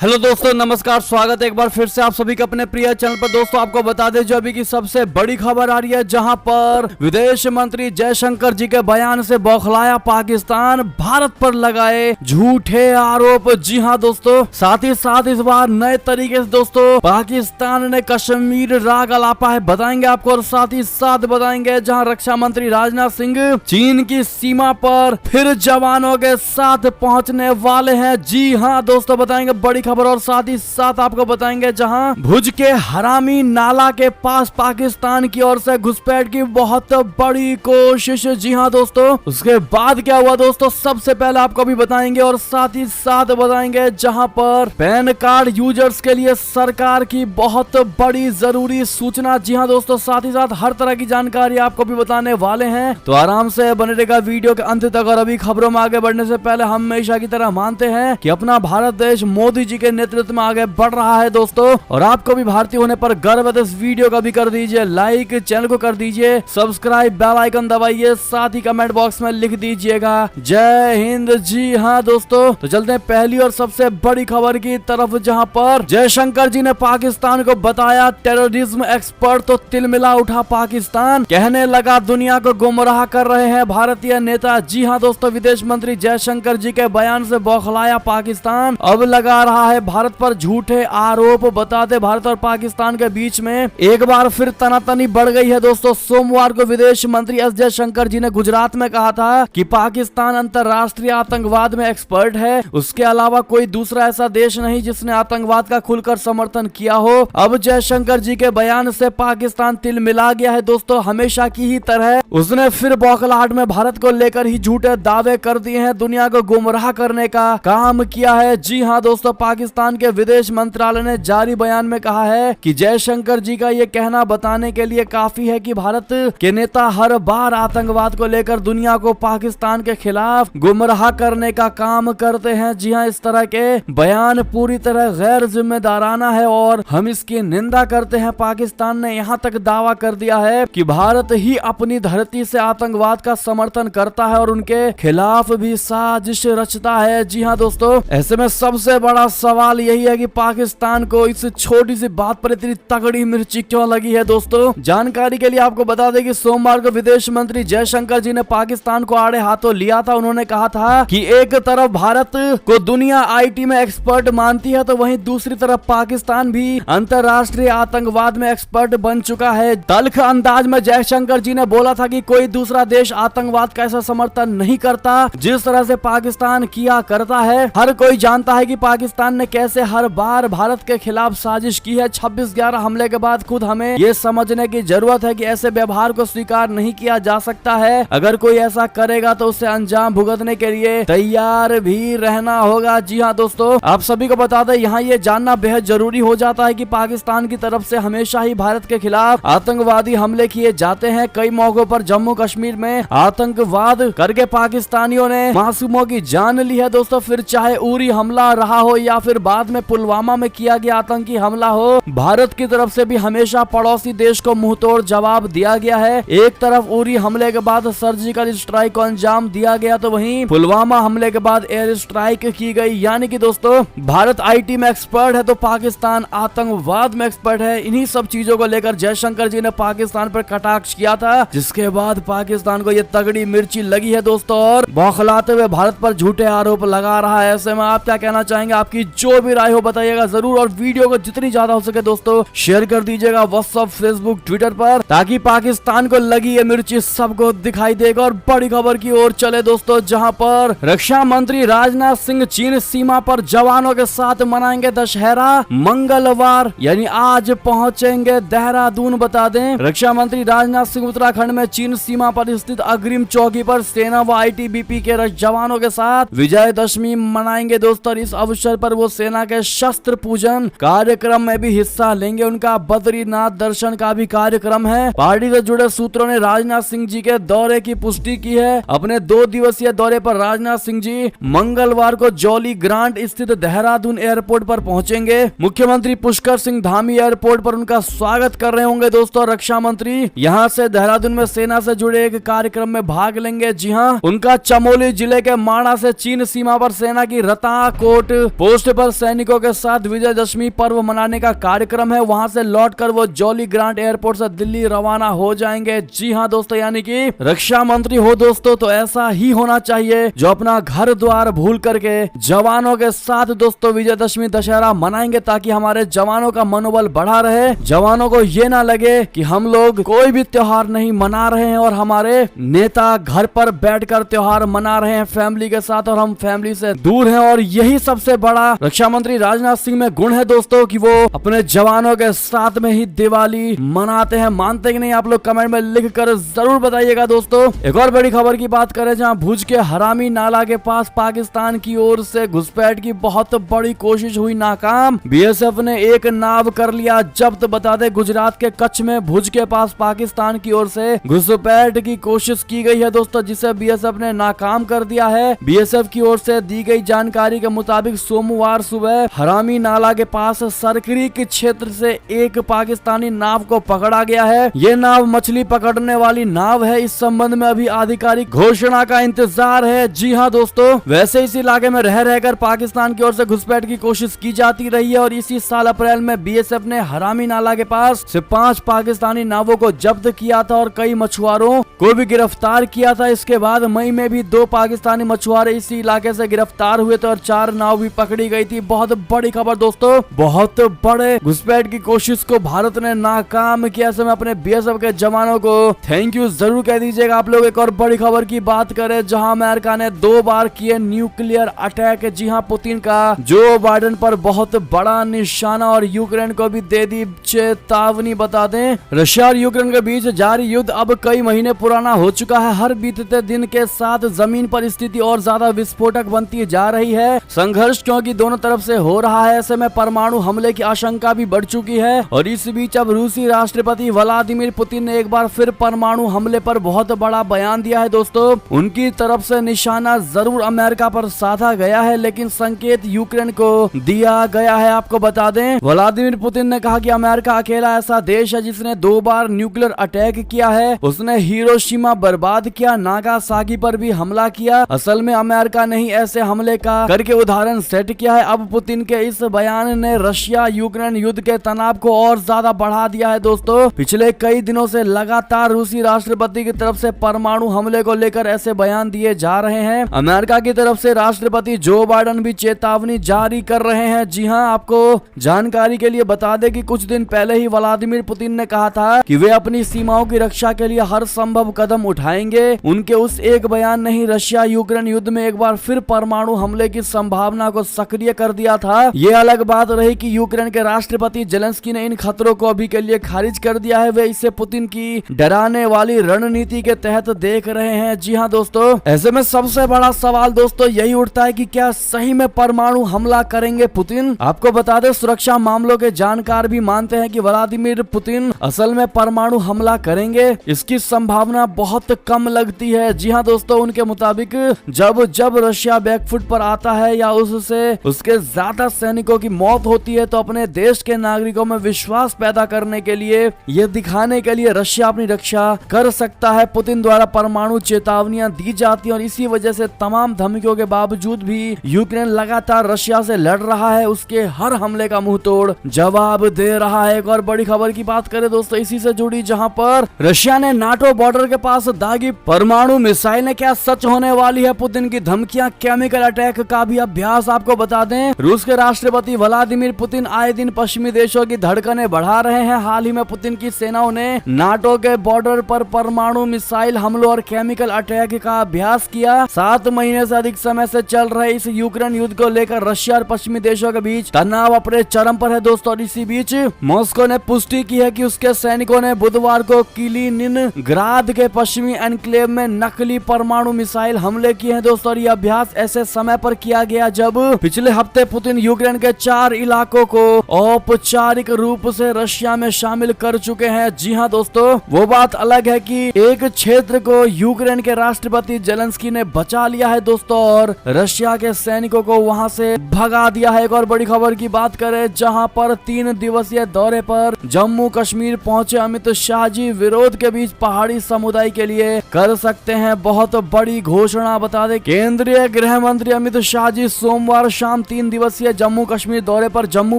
Hello दोस्तों, नमस्कार। स्वागत है एक बार फिर से आप सभी के अपने प्रिय चैनल पर। दोस्तों आपको बता दें जो अभी की सबसे बड़ी खबर आ रही है, जहां पर विदेश मंत्री जयशंकर जी के बयान से बौखलाया पाकिस्तान, भारत पर लगाए झूठे आरोप। जी हां दोस्तों, साथ ही साथ इस बार नए तरीके से दोस्तों पाकिस्तान ने कश्मीर राग अलापा है, बताएंगे आपको। और साथ ही साथ बताएंगे जहाँ रक्षा मंत्री राजनाथ सिंह चीन की सीमा पर फिर जवानों के साथ पहुँचने वाले हैं। जी हाँ दोस्तों, बताएंगे बड़ी खबर। और साथ ही साथ आपको बताएंगे जहां भुज के हरामी नाला के पास पाकिस्तान की ओर से घुसपैठ की बहुत बड़ी कोशिश। जी हां दोस्तों, उसके बाद क्या हुआ दोस्तों, सबसे पहले आपको भी बताएंगे। और साथ ही साथ बताएंगे जहां पर पैन कार्ड यूजर्स के लिए सरकार की बहुत बड़ी जरूरी सूचना। जी हां दोस्तों, साथ ही साथ हर तरह की जानकारी आपको भी बताने वाले हैं, तो आराम से बने रहेगा वीडियो के अंत तक। और अभी खबरों में आगे बढ़ने से पहले हम हमेशा की तरह मानते हैं कि अपना भारत देश मोदी जी के नेतृत्व में आगे बढ़ रहा है दोस्तों, और आपको भी भारतीय होने पर गर्व है। तो इस वीडियो का भी कर दीजिए लाइक, चैनल को कर दीजिए सब्सक्राइब, बेल आइकन दबाइए, साथ ही कमेंट बॉक्स में लिख दीजिएगा जय हिंद। जी हाँ दोस्तों, तो चलते हैं पहली और सबसे बड़ी खबर की तरफ, जहां पर जयशंकर जी ने पाकिस्तान को बताया टेररिज्म एक्सपर्ट। तो तिलमिला उठा पाकिस्तान, कहने लगा दुनिया को गुमराह कर रहे हैं भारतीय नेता। जी हाँ दोस्तों, विदेश मंत्री जयशंकर जी के बयान से बौखलाया पाकिस्तान, अब लगा रहा है भारत पर झूठे आरोप। बताते भारत और पाकिस्तान के बीच में एक बार फिर तनातनी बढ़ गई है दोस्तों। सोमवार को विदेश मंत्री एस जयशंकर जी ने गुजरात में कहा था कि पाकिस्तान अंतरराष्ट्रीय आतंकवाद में एक्सपर्ट है, उसके अलावा कोई दूसरा ऐसा देश नहीं जिसने आतंकवाद का खुलकर समर्थन किया हो। अब जयशंकर जी के बयान से पाकिस्तान तिलमिला गया है दोस्तों। हमेशा की ही तरह उसने फिर बौखलाहट में भारत को लेकर ही झूठे दावे कर दिए हैं, दुनिया को गुमराह करने का काम किया है। जी हाँ दोस्तों, पाकिस्तान के विदेश मंत्रालय ने जारी बयान में कहा है कि जयशंकर जी का ये कहना बताने के लिए काफी है कि भारत के नेता हर बार आतंकवाद को लेकर दुनिया को पाकिस्तान के खिलाफ गुमराह करने का काम करते हैं। जी हाँ, इस तरह के बयान पूरी तरह गैर जिम्मेदाराना है और हम इसकी निंदा करते हैं। पाकिस्तान ने यहाँ तक दावा कर दिया है कि भारत ही अपनी धरती से आतंकवाद का समर्थन करता है और उनके खिलाफ भी साजिश रचता है। जी हाँ दोस्तों, ऐसे में सबसे बड़ा सवाल यही है कि पाकिस्तान को इस छोटी सी बात पर इतनी तगड़ी मिर्ची क्यों लगी है दोस्तों। जानकारी के लिए आपको बता दें कि सोमवार को विदेश मंत्री जयशंकर जी ने पाकिस्तान को आड़े हाथों लिया था। उन्होंने कहा था कि एक तरफ भारत को दुनिया आईटी में एक्सपर्ट मानती है, तो वहीं दूसरी तरफ पाकिस्तान भी अंतरराष्ट्रीय आतंकवाद में एक्सपर्ट बन चुका है। तल्ख अंदाज में जयशंकर जी ने बोला था कि कोई दूसरा देश आतंकवाद का ऐसा समर्थन नहीं करता जिस तरह से पाकिस्तान किया करता है। हर कोई जानता है कि पाकिस्तान ने कैसे हर बार भारत के खिलाफ साजिश की है। 26/11 हमले के बाद खुद हमें ये समझने की जरूरत है कि ऐसे व्यवहार को स्वीकार नहीं किया जा सकता है। अगर कोई ऐसा करेगा तो उसे अंजाम भुगतने के लिए तैयार भी रहना होगा। जी हाँ दोस्तों, आप सभी को बता दें यहाँ ये जानना बेहद जरूरी हो जाता है कि पाकिस्तान की तरफ से हमेशा ही भारत के खिलाफ आतंकवादी हमले किए जाते हैं। कई मौकों पर जम्मू कश्मीर में आतंकवाद करके पाकिस्तानियों ने मासूमों की जान ली है दोस्तों। फिर चाहे उरी हमला रहा हो या फिर बाद में पुलवामा में किया गया आतंकी हमला हो, भारत की तरफ से भी हमेशा पड़ोसी देश को मुंहतोड़ जवाब दिया गया है। एक तरफ उरी हमले के बाद सर्जिकल स्ट्राइक को अंजाम दिया गया, तो वहीं पुलवामा हमले के बाद एयर स्ट्राइक की गई। यानी कि दोस्तों भारत आईटी में एक्सपर्ट है तो पाकिस्तान आतंकवाद में एक्सपर्ट है। इन्हीं सब चीजों को लेकर जयशंकर जी ने पाकिस्तान पर कटाक्ष किया था, जिसके बाद पाकिस्तान को यह तगड़ी मिर्ची लगी है दोस्तों और बौखलाते हुए भारत पर झूठे आरोप लगा रहा है। ऐसे में आप क्या कहना चाहेंगे? आपकी जो भी राय हो बताइएगा जरूर, और वीडियो को जितनी ज्यादा हो सके दोस्तों शेयर कर दीजिएगा व्हाट्सएप, फेसबुक, ट्विटर पर, ताकि पाकिस्तान को लगी ये मिर्ची सबको दिखाई देगा। और बड़ी खबर की ओर चले दोस्तों, जहां पर रक्षा मंत्री राजनाथ सिंह चीन सीमा पर जवानों के साथ मनाएंगे दशहरा। मंगलवार यानी आज पहुंचेंगे देहरादून। बता दें रक्षा मंत्री राजनाथ सिंह उत्तराखंड में चीन सीमा पर स्थित अग्रिम चौकी पर सेना व आईटीबीपी के जवानों के साथ विजयदशमी मनाएंगे दोस्तों। इस अवसर पर वो सेना के शस्त्र पूजन कार्यक्रम में भी हिस्सा लेंगे। उनका बद्रीनाथ दर्शन का भी कार्यक्रम है। पार्टी से जुड़े सूत्रों ने राजनाथ सिंह जी के दौरे की पुष्टि की है। अपने 2 दिवसीय दौरे पर राजनाथ सिंह जी मंगलवार को जॉली ग्रांट स्थित देहरादून एयरपोर्ट पर पहुंचेंगे। मुख्यमंत्री पुष्कर सिंह धामी एयरपोर्ट पर उनका स्वागत कर रहे होंगे दोस्तों। रक्षा मंत्री यहां से देहरादून में सेना से जुड़े एक कार्यक्रम में भाग लेंगे। जी हां, उनका चमोली जिले के माणा से चीन सीमा पर सेना की रताकोट पोस्ट पर सैनिकों के साथ विजयदशमी पर्व मनाने का कार्यक्रम है। वहां से लौटकर वो जॉली ग्रांट एयरपोर्ट से दिल्ली रवाना हो जाएंगे। जी हाँ दोस्तों, यानी कि रक्षा मंत्री हो दोस्तों तो ऐसा ही होना चाहिए, जो अपना घर द्वार भूल करके जवानों के साथ दोस्तों विजयदशमी दशहरा मनाएंगे, ताकि हमारे जवानों का मनोबल बढ़ा रहे। जवानों को ये ना लगे कि हम लोग कोई भी त्योहार नहीं मना रहे हैं और हमारे नेता घर पर बैठकर त्योहार मना रहे हैं फैमिली के साथ और हम फैमिली से दूर हैं। और यही सबसे बड़ा रक्षा मंत्री राजनाथ सिंह में गुण है दोस्तों, कि वो अपने जवानों के साथ में ही दिवाली मनाते हैं। मानते कि नहीं, आप लोग कमेंट में लिख कर जरूर बताइएगा दोस्तों। एक और बड़ी खबर की बात करें, जहां भुज के हरामी नाला के पास पाकिस्तान की ओर से घुसपैठ की बहुत बड़ी कोशिश हुई नाकाम। बीएसएफ ने एक नाव कर लिया जब्त। बता दें, गुजरात के कच्छ में भुज के पास पाकिस्तान की ओर से घुसपैठ की कोशिश की गई है दोस्तों, जिसे बीएसएफ ने नाकाम कर दिया है। बीएसएफ की ओर से दी गई जानकारी के मुताबिक सोमवार सुबह हरामी नाला के पास सरकरी के क्षेत्र से एक पाकिस्तानी नाव को पकड़ा गया है। ये नाव मछली पकड़ने वाली नाव है। इस संबंध में अभी आधिकारिक घोषणा का इंतजार है। जी हाँ दोस्तों, वैसे इस इलाके में रह रहकर पाकिस्तान की ओर से घुसपैठ की कोशिश की जाती रही है और इसी साल अप्रैल में बीएसएफ ने हरामी नाला के पास से 5 पाकिस्तानी नावों को जब्त किया था और कई मछुआरों को भी गिरफ्तार किया था। इसके बाद मई में भी 2 पाकिस्तानी मछुआरे इसी इलाके से गिरफ्तार हुए थे और 4 नाव भी पकड़ी गई थी। बहुत बड़ी खबर दोस्तों, बहुत बड़े घुसपैठ की कोशिश को भारत ने नाकाम किया। ऐसे में अपने बीएसएफ के जवानों को थैंक यू जरूर कह दीजिएगा आप लोग। एक और बड़ी खबर की बात करें, जहां अमेरिका ने 2 बार किए न्यूक्लियर अटैक। जी हां, पुतिन का जो बाइडेन पर बहुत बड़ा निशाना और यूक्रेन को भी दे दी चेतावनी। बता दें, रशिया और यूक्रेन के बीच जारी युद्ध अब कई महीने पुराना हो चुका है। हर बीतते दिन के साथ जमीन पर स्थिति और ज्यादा विस्फोटक बनती जा रही है। संघर्ष क्योंकि दोनों तरफ से हो रहा है, ऐसे में परमाणु हमले की आशंका भी बढ़ चुकी है। और इस बीच अब रूसी राष्ट्रपति व्लादिमीर पुतिन ने एक बार फिर परमाणु हमले पर बहुत बड़ा बयान दिया है दोस्तों। उनकी तरफ से निशाना जरूर अमेरिका पर साधा गया है, लेकिन संकेत यूक्रेन को दिया गया है। आपको बता दें, व्लादिमीर पुतिन ने कहा कि अमेरिका अकेला ऐसा देश है जिसने 2 बार न्यूक्लियर अटैक किया है। उसने हिरोशिमा बर्बाद किया, नागासाकी पर भी हमला किया। असल में अमेरिका ने ही ऐसे हमले का करके उदाहरण सेट किया है। अब पुतिन के इस बयान ने रशिया यूक्रेन युद्ध के तनाव को और ज्यादा बढ़ा दिया है दोस्तों। पिछले कई दिनों से लगातार रूसी राष्ट्रपति की तरफ से परमाणु हमले को लेकर ऐसे बयान दिए जा रहे हैं। अमेरिका की तरफ से राष्ट्रपति जो बाइडेन भी चेतावनी जारी कर रहे हैं। जी हां, आपको जानकारी के लिए बता दें कि कुछ दिन पहले ही व्लादिमीर पुतिन ने कहा था कि वे अपनी सीमाओं की रक्षा के लिए हर संभव कदम उठाएंगे। उनके उस एक बयान ने ही रशिया यूक्रेन युद्ध में एक बार फिर परमाणु हमले की संभावना को सक्रिय कर दिया था। ये अलग बात रही कि यूक्रेन के राष्ट्रपति जेलेंस्की ने इन खतरों को अभी के लिए खारिज कर दिया है। वे इसे पुतिन की डराने वाली रणनीति के तहत देख रहे हैं। जी हाँ दोस्तों, ऐसे में सबसे बड़ा सवाल दोस्तों यही उठता है कि क्या सही में परमाणु हमला करेंगे पुतिन। आपको बता दें, सुरक्षा मामलों के जानकार भी मानते हैं कि व्लादिमीर पुतिन असल में परमाणु हमला करेंगे। इसकी संभावना बहुत कम लगती है। जी हाँ दोस्तों, उनके मुताबिक जब रशिया बैकफुट पर आता है या उससे उसके ज्यादा सैनिकों की मौत होती है, तो अपने देश के नागरिकों में विश्वास पैदा करने के लिए, ये दिखाने के लिए रशिया अपनी रक्षा कर सकता है। पुतिन द्वारा परमाणु चेतावनियां दी जाती हैं और इसी वजह से तमाम धमकियों के बावजूद भी यूक्रेन लगातार रशिया से लड़ रहा है। उसके हर हमले का मुंह तोड़ जवाब दे रहा है। एक और बड़ी खबर की बात करें दोस्तों इसी से जुड़ी, जहां पर रशिया ने नाटो बॉर्डर के पास दागी परमाणु मिसाइल ने क्या सच होने वाली है पुतिन की धमकियां। केमिकल अटैक का भी अभ्यास। आपको बता दें, रूस के राष्ट्रपति व्लादिमीर पुतिन आए दिन पश्चिमी देशों की धड़कनें बढ़ा रहे हैं। हाल ही में पुतिन की सेनाओं ने नाटो के बॉर्डर पर परमाणु मिसाइल हमलों और केमिकल अटैक का अभ्यास किया। 7 महीने से अधिक समय से चल रहे इस यूक्रेन युद्ध को लेकर रशिया और पश्चिमी देशों के बीच तनाव अपने चरम पर है दोस्तों। और इसी बीच मॉस्को ने पुष्टि की है कि उसके सैनिकों ने बुधवार को किलिनिनग्राद के पश्चिमी एनक्लेव में नकली परमाणु मिसाइल हमले किए हैं दोस्तों। और यह अभ्यास ऐसे समय पर किया गया जब पिछले हफ्ते पुतिन यूक्रेन के 4 इलाकों को औपचारिक रूप से रशिया में शामिल कर चुके हैं। जी हाँ दोस्तों, वो बात अलग है कि एक क्षेत्र को यूक्रेन के राष्ट्रपति जेलेंस्की ने बचा लिया है दोस्तों और रशिया के सैनिकों को वहां से भगा दिया है। एक और बड़ी खबर की बात करें, जहां पर 3 दिवसीय दौरे पर जम्मू कश्मीर पहुंचे अमित शाह जी विरोध के बीच पहाड़ी समुदाय के लिए कर सकते हैं बहुत बड़ी घोषणा। बता दें, केंद्रीय गृह मंत्री अमित शाह जी सोमवार शाम शाम 3 दिवसीय जम्मू कश्मीर दौरे पर जम्मू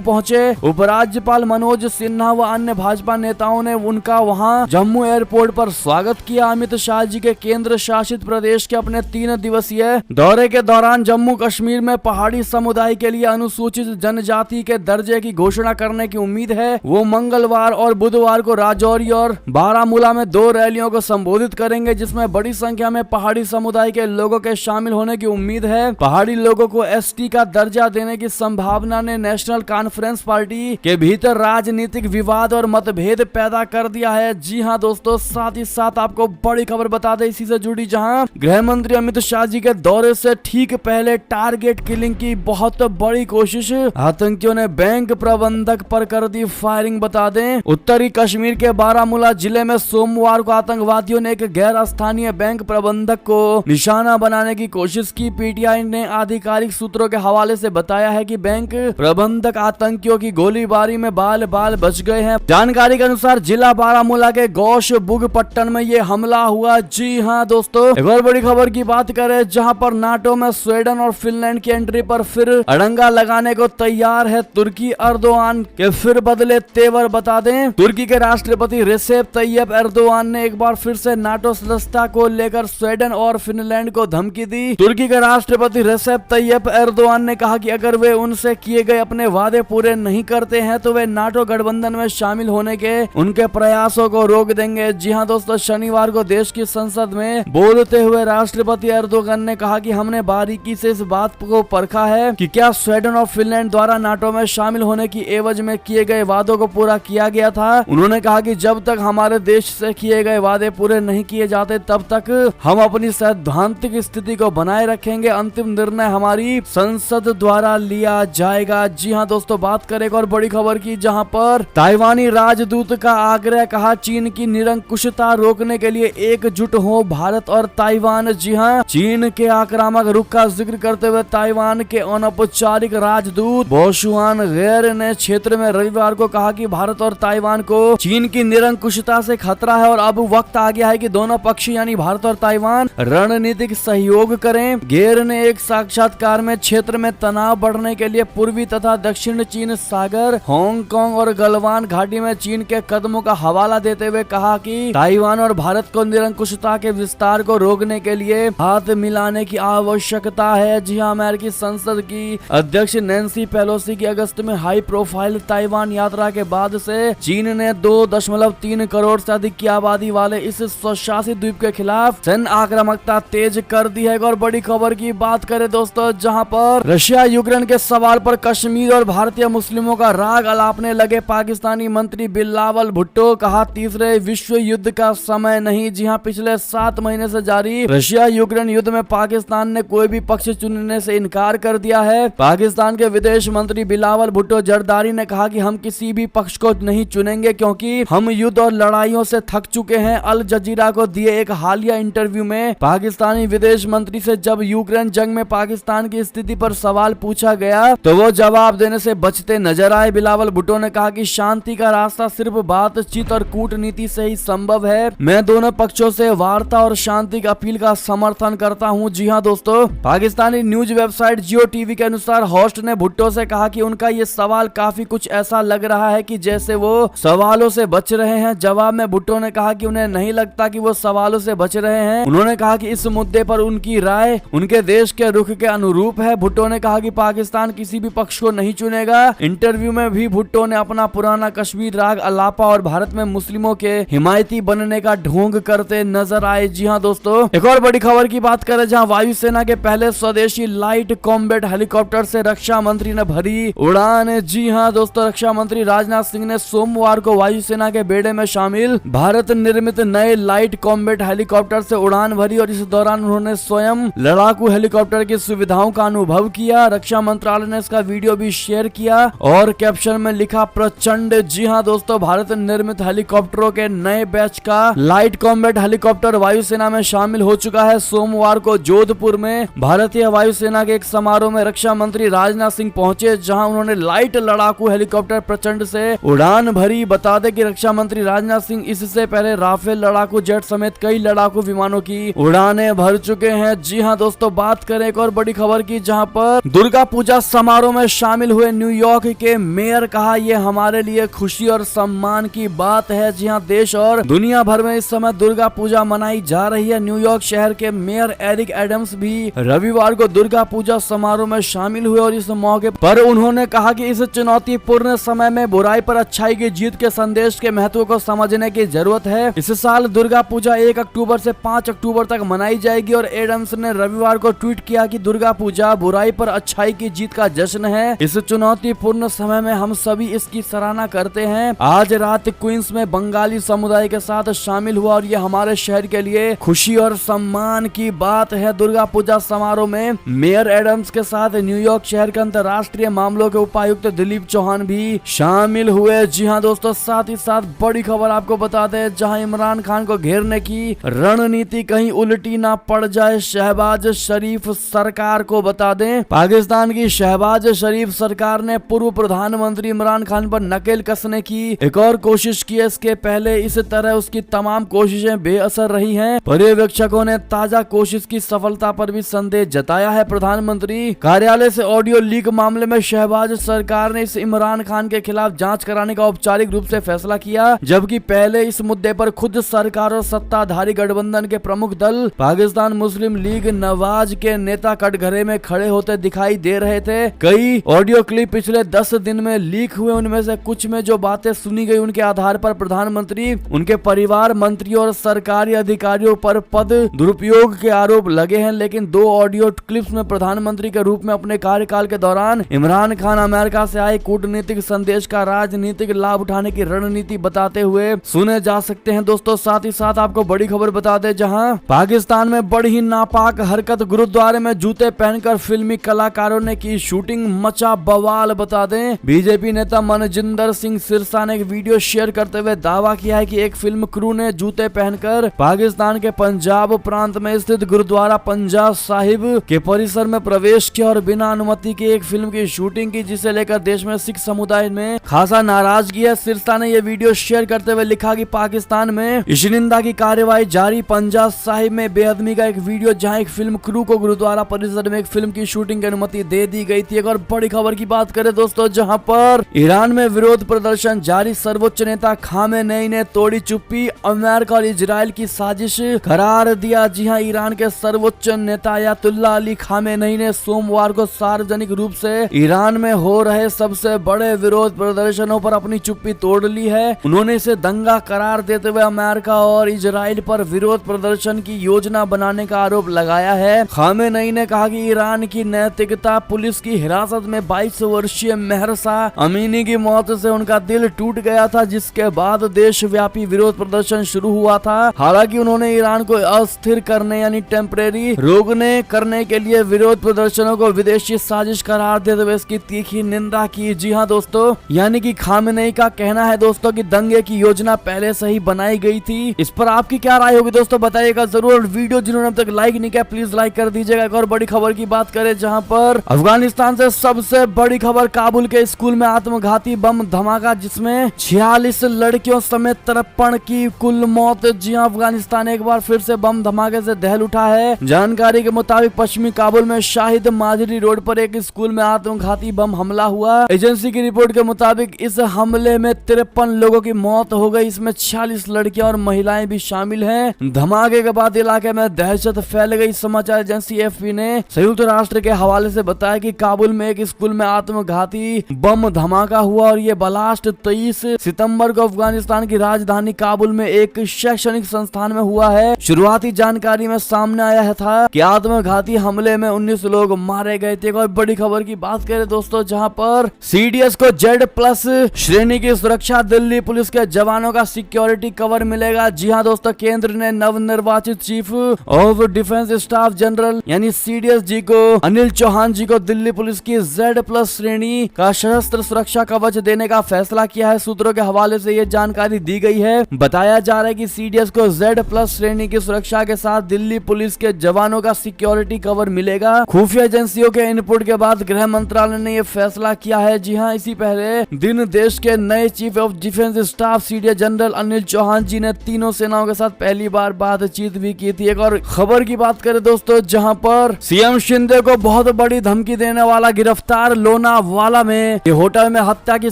पहुंचे। उपराज्यपाल मनोज सिन्हा व अन्य भाजपा नेताओं ने उनका वहां जम्मू एयरपोर्ट पर स्वागत किया। अमित शाह जी के केंद्र शासित प्रदेश के अपने 3 दिवसीय दौरे के दौरान जम्मू कश्मीर में पहाड़ी समुदाय के लिए अनुसूचित जनजाति के दर्जे की घोषणा करने की उम्मीद है। वो मंगलवार और बुधवार को राजौरी और बारामूला में 2 रैलियों को संबोधित करेंगे, जिसमें बड़ी संख्या में पहाड़ी समुदाय के लोगों के शामिल होने की उम्मीद है। पहाड़ी लोगों को एसटी का दर्जा देने की संभावना ने नेशनल कॉन्फ्रेंस पार्टी के भीतर राजनीतिक विवाद और मतभेद पैदा कर दिया है। जी हां दोस्तों, साथ ही साथ आपको बड़ी खबर बता दें इसी से जुड़ी, जहां गृह मंत्री अमित शाह जी के दौरे से ठीक पहले टारगेट किलिंग की बहुत बड़ी कोशिश, आतंकियों ने बैंक प्रबंधक पर कर दी फायरिंग। बता दें उत्तरी कश्मीर के बारामूला जिले में सोमवार को आतंकवादियों ने एक गैर स्थानीय बैंक प्रबंधक को निशाना बनाने की कोशिश की। पीटीआई ने आधिकारिक सूत्रों के हवाले से बताया है कि बैंक प्रबंधक आतंकियों की गोलीबारी में बाल बाल बच गए हैं। जानकारी के अनुसार जिला बारामूला के गौश बुग पट्टन में ये हमला हुआ। जी हाँ दोस्तों, एक और बड़ी खबर की बात करें, जहां पर नाटो में स्वीडन और फिनलैंड की एंट्री पर फिर अड़ंगा लगाने को तैयार है तुर्की। एर्दोआन के फिर बदले तेवर। बता दें तुर्की के राष्ट्रपति रेसेप तैयब एर्दोआन ने एक बार फिर से नाटो सदस्यता को लेकर स्वीडन और फिनलैंड को धमकी दी। तुर्की के राष्ट्रपति रेसेप तैयब एर्दोआन ने कहा कि अगर वे उनसे किए गए अपने वादे पूरे नहीं करते हैं तो वे नाटो गठबंधन में शामिल होने के उनके प्रयासों को रोक देंगे। जी हां दोस्तों, शनिवार को देश की संसद में बोलते हुए राष्ट्रपति एर्दोगन ने कहा कि हमने बारीकी से इस बात को परखा है कि क्या स्वीडन और फिनलैंड द्वारा नाटो में शामिल होने की एवज में किए गए वादों को पूरा किया गया था। उन्होंने कहा कि जब तक हमारे देश से किए गए वादे पूरे नहीं किए जाते तब तक हम अपनी सैद्धांतिक स्थिति को बनाए रखेंगे। अंतिम निर्णय हमारी संसद द्वारा लिया जाएगा। जी हां दोस्तों, बात करें एक और बड़ी खबर की, जहां पर ताइवानी राजदूत का आग्रह, कहा चीन की निरंकुशता रोकने के लिए एकजुट हो भारत और ताइवान। जी हां, चीन के आक्रामक रुख का जिक्र करते हुए ताइवान के अनौपचारिक राजदूत बोशुआन गैर ने क्षेत्र में रविवार को कहा कि भारत और ताइवान को चीन की निरंकुशता से खतरा है और अब वक्त आ गया है कि दोनों पक्ष यानी भारत और ताइवान रणनीतिक सहयोग करें। गेर ने एक साक्षात्कार में क्षेत्र में तनाव बढ़ने के लिए पूर्वी तथा दक्षिण चीन सागर, हांगकांग और गलवान घाटी में चीन के कदमों का हवाला देते हुए कहा कि ताइवान और भारत को निरंकुशता के विस्तार को रोकने के लिए हाथ मिलाने की आवश्यकता है। जी हां, अमेरिकी संसद की अध्यक्ष नैन्सी पेलोसी की अगस्त में हाई प्रोफाइल ताइवान यात्रा के बाद से चीन ने 2.3 करोड़ से अधिक की आबादी वाले इस स्वशासित द्वीप के खिलाफ सैन्य आक्रामकता तेज कर दी है। और बड़ी खबर की बात करें दोस्तों, जहां पर रशिया यूक्रेन के सवाल पर कश्मीर और भारतीय मुस्लिमों का राग अलापने लगे पाकिस्तानी मंत्री बिलावल भुट्टो, कहा तीसरे विश्व युद्ध का समय नहीं। जी हां, पिछले 7 महीने से जारी रशिया यूक्रेन युद्ध में पाकिस्तान ने कोई भी पक्ष चुनने से इनकार कर दिया है। पाकिस्तान के विदेश मंत्री बिलावल भुट्टो जरदारी ने कहा कि हम किसी भी पक्ष को नहीं चुनेंगे क्योंकि हम युद्ध और लड़ाइयों से थक चुके हैं। अल जजीरा को दिए एक हालिया इंटरव्यू में पाकिस्तानी विदेश मंत्री से जब यूक्रेन जंग में पाकिस्तान की स्थिति पर सवाल पूछा गया तो वो जवाब देने से बचते नजर आए। बिलावल भुट्टो ने कहा कि शांति का रास्ता सिर्फ बातचीत और कूटनीति से ही संभव है। मैं दोनों पक्षों से वार्ता और शांति की अपील का समर्थन करता हूं। जी हां दोस्तों, पाकिस्तानी न्यूज वेबसाइट जियो टीवी के अनुसार होस्ट ने भुट्टो से कहा कि उनका ये सवाल काफी कुछ ऐसा लग रहा है कि जैसे वो सवालों से बच रहे हैं। जवाब में भुट्टो ने कहा कि उन्हें नहीं लगता कि वो सवालों से बच रहे हैं। उन्होंने कहा कि इस मुद्दे पर उनकी राय उनके देश के रुख के अनुरूप है। भुट्टो ने कहा कि पाकिस्तान किसी भी पक्ष को नहीं चुनेगा। इंटरव्यू में भी भुट्टो ने अपना पुराना कश्मीर राग अलापा और भारत में मुस्लिमों के हिमायती बनने का ढोंग करते नजर आए। जी हां दोस्तों, एक और बड़ी खबर की बात करें, जहां वायुसेना के पहले स्वदेशी लाइट कॉम्बैट हेलीकॉप्टर से रक्षा मंत्री ने भरी उड़ान। जी हां दोस्तों, रक्षा मंत्री राजनाथ सिंह ने सोमवार को वायुसेना के बेड़े में शामिल भारत निर्मित नए लाइट कॉम्बैट हेलीकॉप्टर से उड़ान भरी और इस दौरान उन्होंने स्वयं लड़ाकू हेलीकॉप्टर की सुविधाओं का अनुभव किया। रक्षा मंत्रालय ने इसका वीडियो भी शेयर किया और कैप्शन में लिखा प्रचंड। जी हां दोस्तों, भारत निर्मित हेलीकॉप्टरों के नए बैच का लाइट कॉम्बैट हेलीकॉप्टर वायुसेना में शामिल हो चुका है। सोमवार को जोधपुर में भारतीय वायुसेना के एक समारोह में रक्षा मंत्री राजनाथ सिंह पहुंचे, जहां उन्होंने लाइट लड़ाकू हेलीकॉप्टर प्रचंड से उड़ान भरी। बता दें कि रक्षा मंत्री राजनाथ सिंह इससे पहले राफेल लड़ाकू जेट समेत कई लड़ाकू विमानों की उड़ानें भर चुके हैं। जी हां दोस्तों, बात करें एक और बड़ी खबर की, जहां पर दुर्गा पूजा समारोह में शामिल हुए न्यूयॉर्क के मेयर, कहा ये हमारे लिए खुशी और सम्मान की बात है। जी हाँ, देश और दुनिया भर में इस समय दुर्गा पूजा मनाई जा रही है। न्यूयॉर्क शहर के मेयर एरिक एडम्स भी रविवार को दुर्गा पूजा समारोह में शामिल हुए और इस मौके पर उन्होंने कहा कि इस चुनौतीपूर्ण समय में बुराई पर अच्छाई की जीत के संदेश के महत्व को समझने की जरूरत है। इस साल दुर्गा पूजा 1 अक्टूबर से 5 अक्टूबर तक मनाई जाएगी और एडम्स ने रविवार को ट्वीट किया कि दुर्गा पूजा बुराई पर अच्छाई की जीत का जश्न है। इस चुनौतीपूर्ण समय में हम सभी इसकी सराहना करते हैं। आज रात क्वींस में बंगाली समुदाय के साथ शामिल हुआ और ये हमारे शहर के लिए खुशी और सम्मान की बात है। दुर्गा पूजा समारोह में मेयर एडम्स के साथ न्यूयॉर्क शहर के अंतर्राष्ट्रीय मामलों के उपायुक्त दिलीप चौहान भी शामिल हुए। जी हाँ दोस्तों, साथ ही साथ बड़ी खबर आपको बता दें, जहां इमरान खान को घेरने की रणनीति कहीं उल्टी ना पड़ जाए। शहबाज शरीफ सरकार को बता दें, पाकिस्तान की शहबाज शरीफ सरकार ने पूर्व प्रधानमंत्री इमरान खान पर नकेल कसने की एक और कोशिश की है। इसके पहले इस तरह उसकी तमाम कोशिशें बेअसर रही हैं। पर्यवेक्षकों ने ताजा कोशिश की सफलता पर भी संदेह जताया है। प्रधानमंत्री कार्यालय से ऑडियो लीक मामले में शहबाज सरकार ने इस इमरान खान के खिलाफ जांच कराने का औपचारिक रूप से फैसला किया, जबकि पहले इस मुद्दे पर खुद सरकार और सत्ताधारी गठबंधन के प्रमुख दल पाकिस्तान मुस्लिम लीग नवाज के नेता कटघरे में खड़े होते दिखाई दे रहे थे। कई ऑडियो क्लिप पिछले 10 दिन में लीक हुए, उनमें से कुछ में जो बातें सुनी गई उनके आधार पर प्रधानमंत्री, उनके परिवार, मंत्रियों और सरकारी अधिकारियों पर पद दुरुपयोग के आरोप लगे हैं। लेकिन 2 ऑडियो क्लिप्स में प्रधानमंत्री के रूप में अपने कार्यकाल के दौरान इमरान खान अमेरिका से आए कूटनीतिक संदेश का राजनीतिक लाभ उठाने की रणनीति बताते हुए सुने जा सकते हैं। दोस्तों, साथ ही साथ आपको बड़ी खबर बता दें, जहां पाकिस्तान में बड़ी ही नापाक हरकत, गुरुद्वारे में जूते पहनकर फिल्मी कलाकारों ने की शूटिंग, मचा बवाल। बता दें, बीजेपी नेता मनजिंदर सिंह सिरसा ने एक वीडियो शेयर करते हुए दावा किया है कि एक फिल्म क्रू ने जूते पहनकर पाकिस्तान के पंजाब प्रांत में स्थित गुरुद्वारा पंजाब साहिब के परिसर में प्रवेश किया और बिना अनुमति के एक फिल्म की शूटिंग की, जिसे लेकर देश में सिख समुदाय में खासा नाराजगी है। सिरसा ने यह वीडियो शेयर करते हुए लिखा कि पाकिस्तान में इश्निंदा की कार्यवाही जारी। पंजाब साहिब में बेअदबी का एक वीडियो, जहां एक फिल्म क्रू को गुरुद्वारा परिसर में एक फिल्म की शूटिंग की अनुमति दे दी गई थी। एक और बड़ी खबर की बात करें दोस्तों, जहां पर ईरान में विरोध प्रदर्शन जारी, सर्वोच्च नेता खामेनेई ने तोड़ी चुप्पी, अमेरिका और इजराइल की साजिश करार दिया। जी हां, ईरान के सर्वोच्च नेता अयतुल्ला अली खामेनेई ने सोमवार को सार्वजनिक रूप से ईरान में हो रहे सबसे बड़े विरोध प्रदर्शनों पर अपनी चुप्पी तोड़ ली है। उन्होंने इसे दंगा करार देते हुए अमेरिका और इजराइल पर विरोध प्रदर्शन की योजना बनाने का आरोप लगाया है। खामेनेई ने कहा कि ईरान की नैतिकता, पुलिस की हिरासत में 22 वर्षीय महरसा अमीनी की मौत से उनका दिल टूट गया था, जिसके बाद देशव्यापी विरोध प्रदर्शन शुरू हुआ था। हालांकि उन्होंने ईरान को अस्थिर करने यानी टेम्परेरी रोकने करने के लिए विरोध प्रदर्शनों को विदेशी साजिश करार देते हुए इसकी तीखी निंदा की। जी हाँ दोस्तों, यानी कि खामेनेई का कहना है दोस्तों कि दंगे की योजना पहले से ही बनाई गई थी। इस पर आपकी क्या राय होगी दोस्तों, बताइएगा जरूर। वीडियो जिन्होंने अब तक लाइक नहीं किया प्लीज लाइक कर दीजिएगा। एक और बड़ी खबर की बात करें, जहां पर अफगानिस्तान से सबसे बड़ी खबर, काबुल के स्कूल में आत्मघाती बम धमाका, जिसमें 46 लड़कियों समेत 53 की कुल मौत। जी हां, अफगानिस्तान एक बार फिर से बम धमाके से दहल उठा है। जानकारी के मुताबिक पश्चिमी काबुल में शाहिद माजरी रोड पर एक स्कूल में आत्मघाती बम हमला हुआ। एजेंसी की रिपोर्ट के मुताबिक इस हमले में 53 लोगों की मौत हो गई, इसमें 46 लड़कियां और महिलाएं भी शामिल हैं। धमाके के बाद इलाके में दहशत फैल गई। समाचार एजेंसी एएफपी ने संयुक्त राष्ट्र के हवाले से बताया कि काबुल में एक स्कूल में आत्मघाती बम धमाका हुआ और ये ब्लास्ट 23 सितंबर को अफगानिस्तान की राजधानी काबुल में एक शैक्षणिक संस्थान में हुआ है। शुरुआती जानकारी में सामने आया था कि आत्मघाती हमले में 19 लोग मारे गए थे। और बड़ी खबर की बात करें दोस्तों, जहां पर सीडीएस को Z+ श्रेणी की सुरक्षा, दिल्ली पुलिस के जवानों का सिक्योरिटी कवर मिलेगा। जी हां दोस्तों, केंद्र ने नवनिर्वाचित chief of defence staff general यानी सीडीएस जी को, अनिल चौहान जी को दिल्ली पुलिस की Z+ श्रेणी का सशस्त्र सुरक्षा कवच देने का फैसला किया है। सूत्रों के हवाले से यह जानकारी दी गई है। बताया जा रहा है कि सीडीएस को Z+ श्रेणी की सुरक्षा के साथ दिल्ली पुलिस के जवानों का सिक्योरिटी कवर मिलेगा। खुफिया एजेंसियों के इनपुट के बाद गृह मंत्रालय ने यह फैसला किया है। जी हां, इसी पहले दिन देश के नए chief of defence staff CDS general Anil Chauhan ji ने तीनों सेनाओं के साथ पहली बार बातचीत भी की थी। एक और खबर की बात करें दोस्तों, जहां पर सीएम शिंदे को बहुत बड़ी धमकी देने वाला गिरफ्तार लोनावाला में ये होटल में हत्या की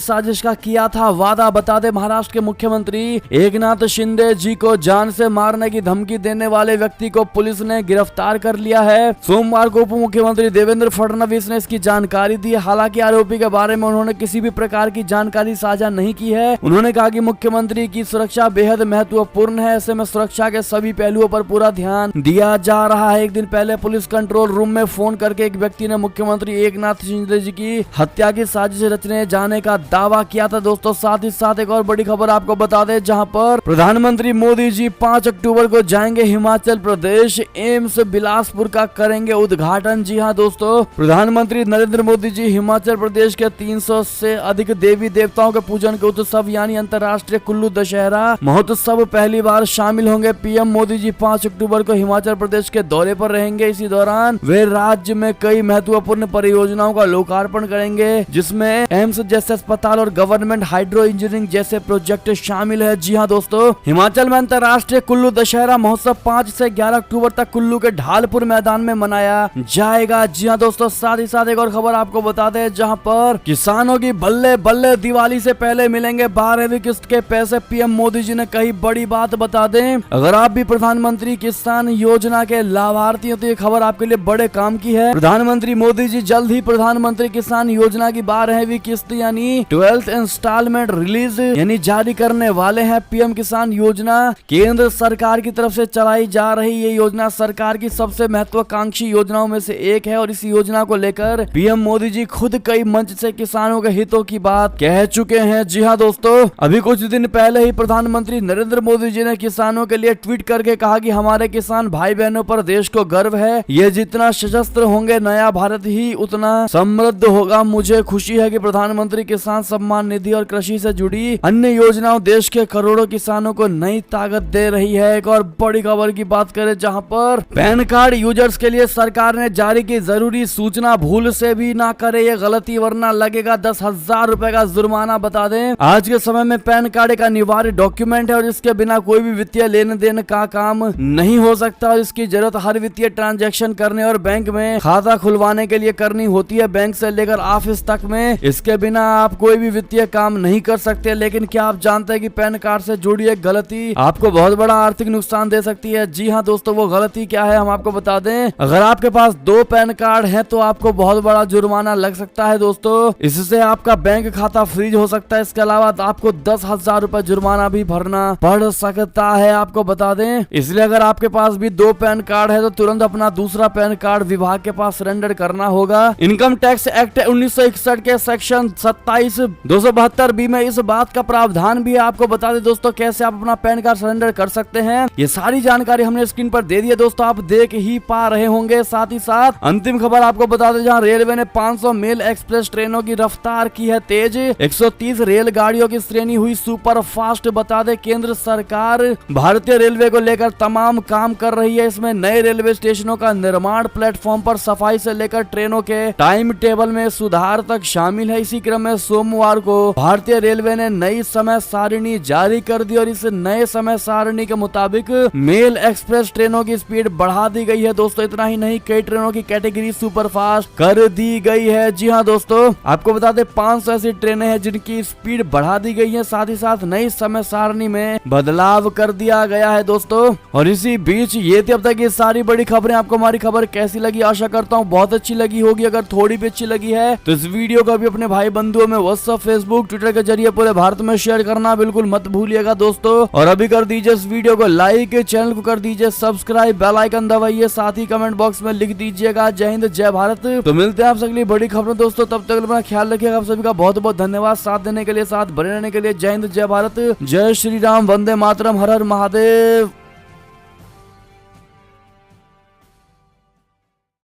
साजिश का किया था वादा। बता दे महाराष्ट्र के मुख्यमंत्री एकनाथ शिंदे जी को जान से मारने की धमकी देने वाले व्यक्ति को पुलिस ने गिरफ्तार कर लिया है। सोमवार को उप मुख्यमंत्री देवेंद्र फडणवीस ने इसकी जानकारी दी। हालांकि आरोपी के बारे में उन्होंने किसी भी प्रकार की जानकारी साझा नहीं की है। उन्होंने कहा कि मुख्यमंत्री की सुरक्षा बेहद महत्वपूर्ण है, ऐसे में सुरक्षा के सभी पहलुओं पर पूरा ध्यान दिया जा रहा है। एक दिन पहले पुलिस कंट्रोल रूम में फोन करके एक व्यक्ति ने मुख्यमंत्री एकनाथ शिंदे जी की हत्या की साजिश रचने जाने का दावा किया था। दोस्तों साथ ही साथ एक और बड़ी खबर आपको बता दें, जहां पर प्रधानमंत्री मोदी जी 5 अक्टूबर को जाएंगे हिमाचल प्रदेश, एम्स बिलासपुर का करेंगे उद्घाटन। जी हां दोस्तों, प्रधानमंत्री नरेंद्र मोदी जी हिमाचल प्रदेश के 300 से अधिक देवी देवताओं के पूजन के उत्सव यानी अंतर्राष्ट्रीय कुल्लू दशहरा महोत्सव पहली बार शामिल होंगे। पीएम मोदी जी 5 अक्टूबर को हिमाचल प्रदेश के दौरे पर रहेंगे। इसी दौरान वे राज्य में कई महत्वपूर्ण परियोजनाओं का लोकार्पण करेंगे, जिसमें एम्स जैसे अस्पताल और गवर्नमेंट हाइड्रो इंजीनियरिंग जैसे प्रोजेक्ट शामिल है। जी हां दोस्तों, हिमाचल में अंतर्राष्ट्रीय कुल्लू दशहरा महोत्सव 5 से 11 अक्टूबर तक कुल्लू के ढालपुर मैदान में मनाया जाएगा। जी हां दोस्तों, साथ ही साथ एक और खबर आपको बता दें, जहां पर किसानों की बल्ले बल्ले दिवाली से पहले मिलेंगे 12वीं किस्त के पैसे। पीएम मोदी जी ने कही बड़ी बात। बता दें, अगर आप भी प्रधानमंत्री किसान योजना के लाभार्थी हो तो ये खबर आपके लिए बड़े काम की है। प्रधानमंत्री मोदी जी जल्द ही प्रधानमंत्री किसान योजना की 12वीं किस्त यानी 12th इंस्टॉलमेंट रिलीज यानी जारी करने वाले हैं। पीएम किसान योजना केंद्र सरकार की तरफ से चलाई जा रही ये योजना सरकार की सबसे महत्वाकांक्षी योजनाओं में से एक है और इस योजना को लेकर पीएम मोदी जी खुद कई मंच से किसानों के हितों की बात कह चुके हैं। जी हाँ दोस्तों, अभी कुछ दिन पहले ही प्रधानमंत्री नरेंद्र मोदी जी ने किसानों के लिए ट्वीट करके कहा कि हमारे किसान भाई बहनों पर देश को गर्व है। ये जितना सशस्त्र होंगे नया भारत ही उतना समृद्ध होगा। मुझे खुशी है कि प्रधानमंत्री किसान सम्मान निधि और कृषि से जुड़ी अन्य योजनाओं देश के करोड़ों किसानों को नई ताकत दे रही है। एक और बड़ी खबर की बात करें, जहां पर पैन कार्ड यूजर्स के लिए सरकार ने जारी की जरूरी सूचना, भूल से भी ना करे ये गलती वरना लगेगा 10,000 रुपए का जुर्माना। बता दें, आज के समय में पैन कार्ड एक अनिवार्य डॉक्यूमेंट है और इसके बिना कोई भी वित्तीय लेन देन का काम नहीं हो सकता और इसकी जरूरत हर वित्तीय ट्रांजैक्शन करने और बैंक में खाता खुलवाने के लिए करनी होती है, बैंक से लेकर ऑफिस तक में। इसके बिना आप कोई भी वित्तीय काम नहीं कर सकते। लेकिन क्या आप जानते हैं कि पैन कार्ड से जुड़ी एक गलती आपको बहुत बड़ा आर्थिक नुकसान दे सकती है? जी हाँ दोस्तों, वो गलती क्या है हम आपको बता दें। अगर आपके पास 2 पैन कार्ड है तो आपको बहुत बड़ा जुर्माना लग सकता है दोस्तों। इससे आपका बैंक खाता फ्रीज हो सकता है। इसके अलावा आपको 10,000 रुपए जुर्माना भी भरना पड़ सकता है, आपको बता दें। इसलिए अगर आपके पास भी 2 पैन कार्ड है तो तुरंत अपना दूसरा पैन कार्ड विभाग के पास सरेंडर करना होगा। इनकम टैक्स एक्ट 1961 के सेक्शन 27(272)B में इस बात का प्रावधान भी है। आपको बता दें दोस्तों कैसे आप अपना पैन कार्ड सरेंडर कर सकते हैं। ये सारी जानकारी हमने स्क्रीन पर दे दी है दोस्तों, आप देख ही पा रहे होंगे। साथ ही साथ अंतिम खबर आपको बता दें, जहां रेलवे ने 500 मेल एक्सप्रेस ट्रेनों की रफ्तार की है तेज, 130 रेलगाड़ियों की श्रेणी हुई सुपर फास्ट। बता दें, केंद्र सरकार भारतीय रेलवे को लेकर तमाम काम कर रही है। इसमें नए रेलवे स्टेशनों का निर्माण, प्लेटफॉर्म पर सफाई से लेकर ट्रेनों के टाइम टेबल में सुधार तक शामिल है। इसी क्रम में सोमवार को भारतीय रेलवे ने नई समय सारिणी जारी कर दी और इस नए समय सारिणी के मुताबिक मेल एक्सप्रेस ट्रेनों की स्पीड बढ़ा दी गई है दोस्तों। इतना ही नहीं, कई ट्रेनों की कैटेगरी सुपर फास्ट कर दी गई है। जी हाँ दोस्तों, आपको बता दें 500 ऐसी ट्रेनें हैं जिनकी स्पीड बढ़ा दी गई है। साथ ही साथ नई समय सारणी में बदलाव कर दिया गया है दोस्तों। और इसी बीच ये थी अब तक ये सारी बड़ी खबरें। आपको हमारी खबर कैसी लगी? आशा करता हूँ बहुत अच्छी लगी होगी। अगर थोड़ी भी अच्छी लगी है तो इस वीडियो को भी अपने भाई बंधुओं में व्हाट्सएप, फेसबुक, ट्विटर के जरिए पूरे भारत में शेयर करना बिल्कुल मत भूलिएगा दोस्तों। और अभी कर दीजिए इस वीडियो को लाइक, चैनल को कर दीजिए सब्सक्राइब, बेल आइकन दबाइए, साथ ही कमेंट बॉक्स में लिख दीजिएगा जय हिंद जय भारत। तो मिलते हैं आप अगली बड़ी खबरों दोस्तों, तब तक अपना ख्याल रखिएगा। आप सभी का बहुत बहुत धन्यवाद साथ देने के लिए, साथ बने रहने के लिए। जय हिंद जय भारत, जय श्री राम, वंदे मातरम, हर हर महादेव।